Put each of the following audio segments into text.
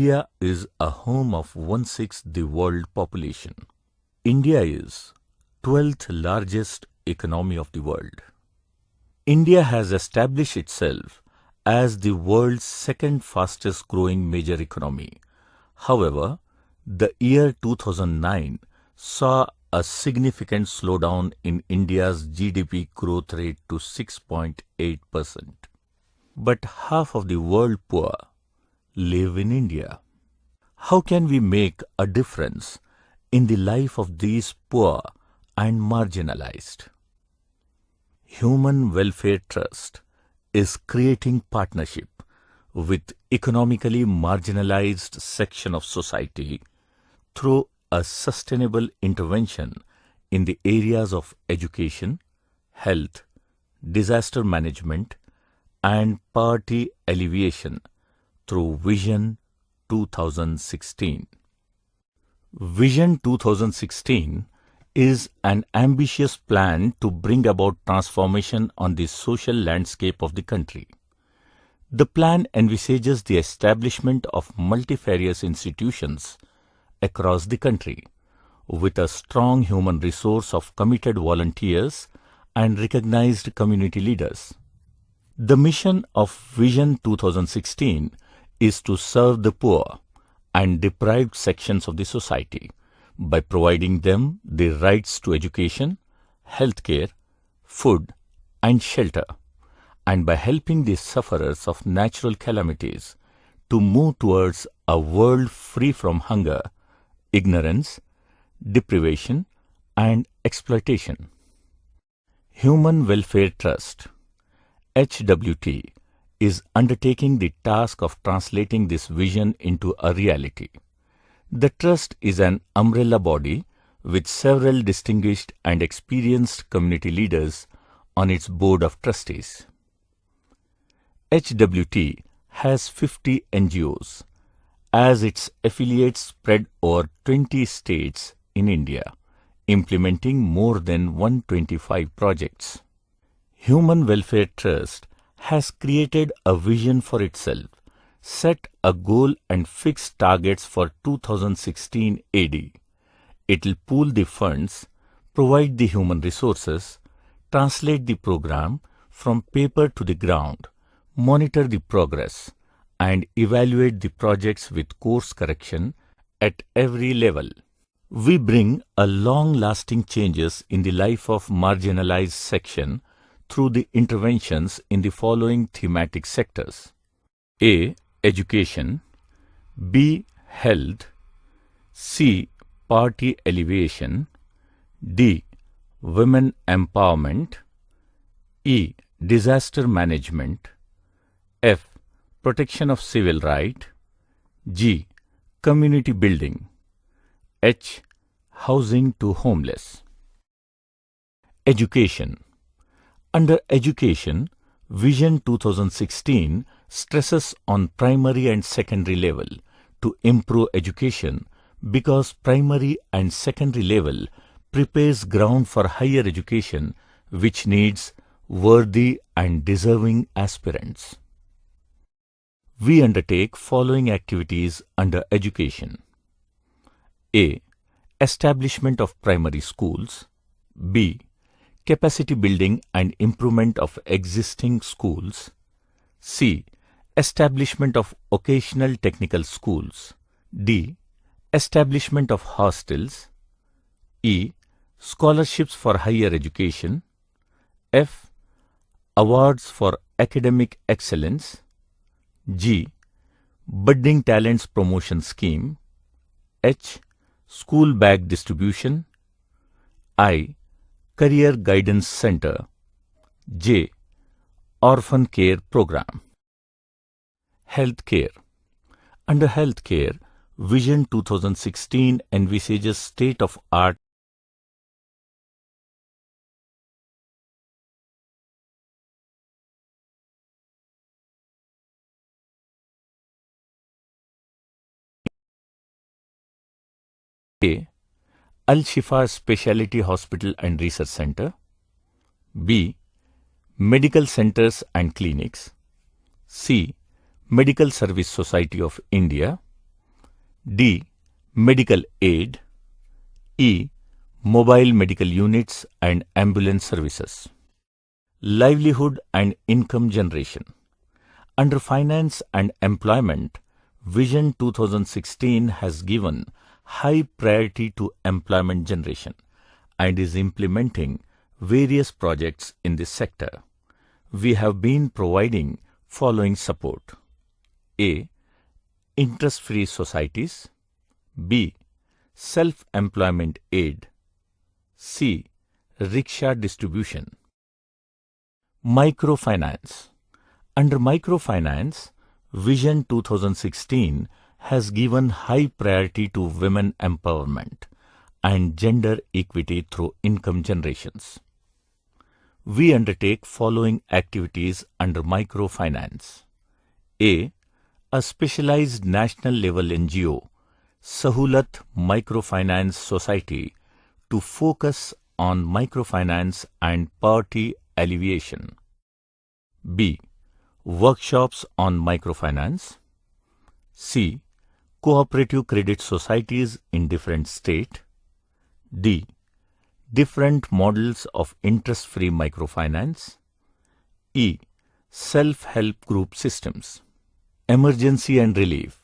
India is a home of 1/6 the world population. India is 12th largest economy of the world. India has established itself as the world's second fastest growing major economy. However, the year 2009 saw a significant slowdown in India's GDP growth rate to 6.8%. But half of the world poor live in India. How can we make a difference in the life of these poor and marginalized? Human Welfare Trust is creating partnership with economically marginalized section of society through a sustainable intervention in the areas of education, health, disaster management, and poverty alleviation through Vision 2016. Vision 2016 is an ambitious plan to bring about transformation on the social landscape of the country. The plan envisages the establishment of multifarious institutions across the country, with a strong human resource of committed volunteers and recognized community leaders. The mission of Vision 2016 is to serve the poor and deprived sections of the society by providing them the rights to education, healthcare, food, and shelter, and by helping the sufferers of natural calamities to move towards a world free from hunger, ignorance, deprivation, and exploitation. Human Welfare Trust, HWT, is undertaking the task of translating this vision into a reality. The Trust is an umbrella body with several distinguished and experienced community leaders on its board of trustees. HWT has 50 NGOs, as its affiliates spread over 20 states in India, implementing more than 125 projects. Human Welfare Trust has created a vision for itself, set a goal and fixed targets for 2016 AD. It will pool the funds, provide the human resources, translate the program from paper to the ground, monitor the progress, and evaluate the projects with course correction at every level. We bring a long-lasting changes in the life of marginalized section through the interventions in the following thematic sectors: A. Education, B. Health, C. Poverty alleviation, D. Women empowerment, E. Disaster management, F. Protection of civil right, G. Community building, H. Housing to homeless. Education. Under education, Vision 2016 stresses on primary and secondary level to improve education because primary and secondary level prepares ground for higher education, which needs worthy and deserving aspirants. We undertake following activities under education: A. Establishment of primary schools, B. Capacity building and improvement of existing schools, C. Establishment of occasional technical schools, D. Establishment of hostels, E. Scholarships for higher education, F. Awards for academic excellence, G. Budding Talents Promotion Scheme, H. School bag distribution, I. Career Guidance Center, J. Orphan Care Program. Healthcare. Under healthcare, Vision 2016 envisages state-of-art A. Al-Shifa Specialty Hospital and Research Center, B. Medical Centers and Clinics, C. Medical Service Society of India, D. Medical aid. E. Mobile medical units and ambulance services. Livelihood and income generation. Under Finance and Employment, Vision 2016 has given high priority to employment generation and is implementing various projects in this sector. We have been providing following support. A. Interest-free societies. B. Self-employment aid. C. Rickshaw distribution. Microfinance. Under microfinance, Vision 2016 has given high priority to women empowerment and gender equity through income generations. We undertake following activities under microfinance. A. A specialized national level NGO, Sahulat Microfinance Society, to focus on microfinance and poverty alleviation. B. Workshops on microfinance. C. Cooperative credit societies in different states. D. Different models of interest-free microfinance. E. Self-help group systems. Emergency and relief.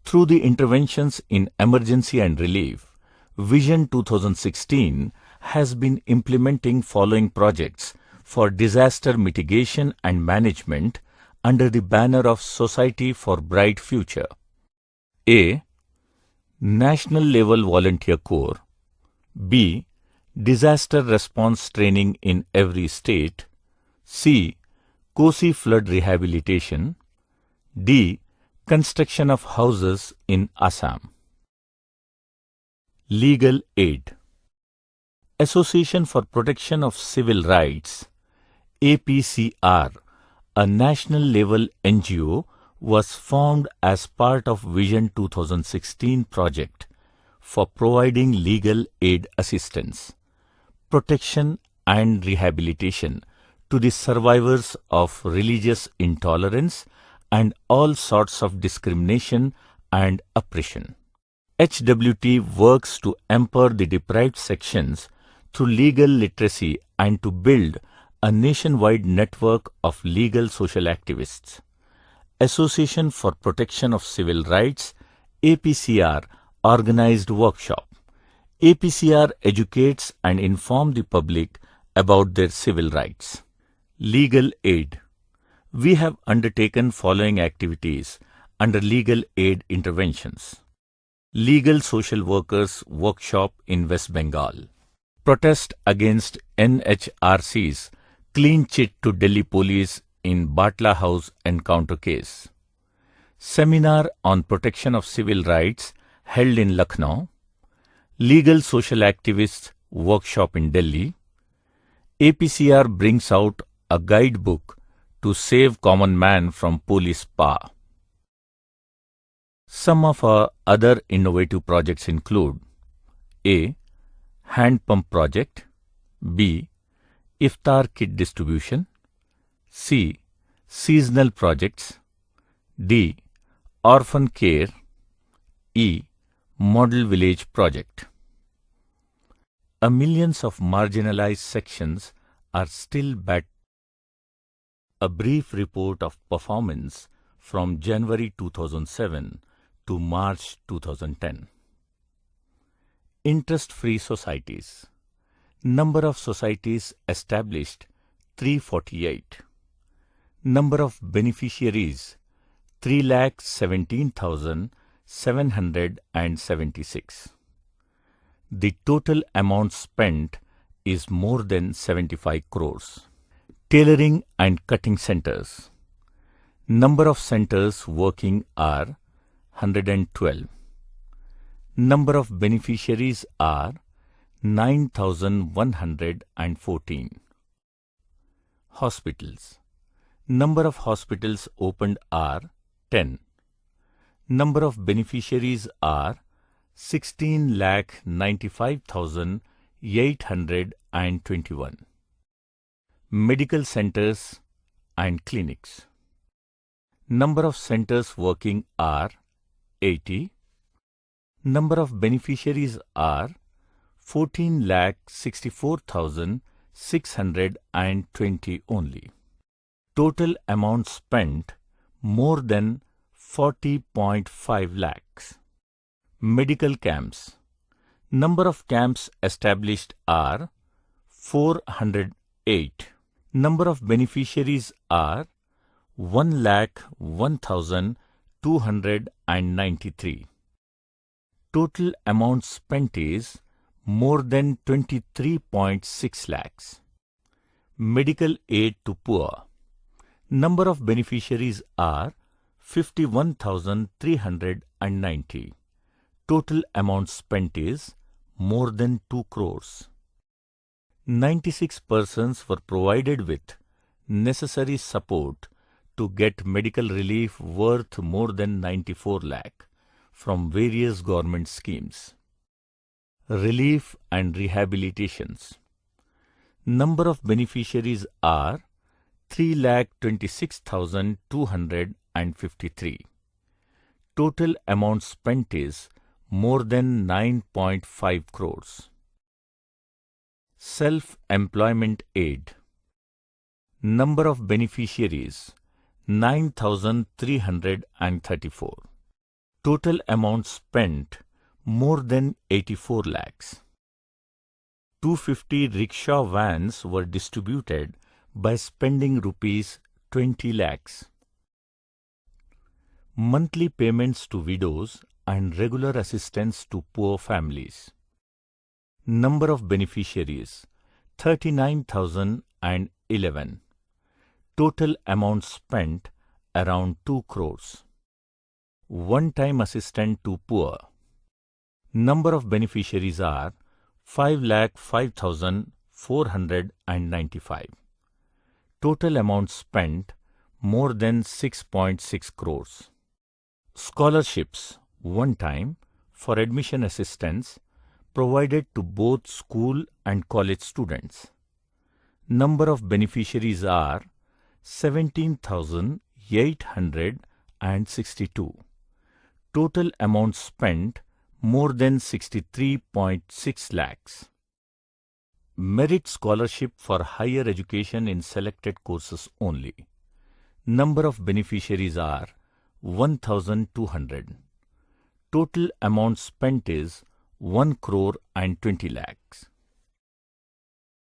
Through the interventions in emergency and relief, Vision 2016 has been implementing following projects for disaster mitigation and management under the banner of Society for Bright Future. A. National Level Volunteer Corps. B. Disaster response training in every state. C. Kosi flood rehabilitation. D. Construction of houses in Assam. Legal aid. Association for Protection of Civil Rights, APCR, a national-level NGO, was formed as part of Vision 2016 project for providing legal aid assistance, protection and rehabilitation to the survivors of religious intolerance and all sorts of discrimination and oppression. HWT works to empower the deprived sections through legal literacy and to build a nationwide network of legal social activists. Association for Protection of Civil Rights, APCR, organized workshop. APCR educates and informs the public about their civil rights. Legal aid. We have undertaken following activities under legal aid interventions. Legal Social Workers Workshop in West Bengal. Protest against NHRC's clean chit to Delhi police in Batla House encounter case. Seminar on protection of civil rights held in Lucknow. Legal Social Activists Workshop in Delhi. APCR brings out a guidebook to save common man from police power. Some of our other innovative projects include A. Hand Pump Project. B. Iftar Kit Distribution. C. Seasonal Projects. D. Orphan Care. E. Model Village Project. Millions of marginalized sections are still bad. A brief report of performance from January 2007 to March 2010. Interest-free societies. Number of societies established 348. Number of beneficiaries 3,17,776. The total amount spent is more than 75 crores. Tailoring and cutting centers. Number of centers working are 112. Number of beneficiaries are 9,114. Hospitals. Number of hospitals opened are 10. Number of beneficiaries are 16,95,821. Medical centers and clinics. Number of centers working are 80. Number of beneficiaries are 14,64,620 only. Total amount spent more than 40.5 lakhs. Medical camps. Number of camps established are 408. Number of beneficiaries are 1,01,293. Total amount spent is more than 23.6 lakhs. Medical aid to poor. Number of beneficiaries are 51,390. Total amount spent is more than 2 crores. 96 persons were provided with necessary support to get medical relief worth more than 94 lakh from various government schemes. Relief and rehabilitations. Number of beneficiaries are 3,26,253. Total amount spent is more than 9.5 crores. Self-employment aid. Number of beneficiaries 9,334. Total amount spent more than 84 lakhs. 250 rickshaw vans were distributed by spending rupees 20 lakhs. Monthly payments to widows and regular assistance to poor families. Number of beneficiaries 39,011. Total amount spent around 2 crores. One-time assistance to poor. Number of beneficiaries are 5,05,495. Total amount spent more than 6.6 crores. Scholarships, one time, for admission assistance provided to both school and college students. Number of beneficiaries are 17,862. Total amount spent more than 63.6 lakhs. Merit scholarship for higher education in selected courses only. Number of beneficiaries are 1,200. Total amount spent is 1 crore and 20 lakhs.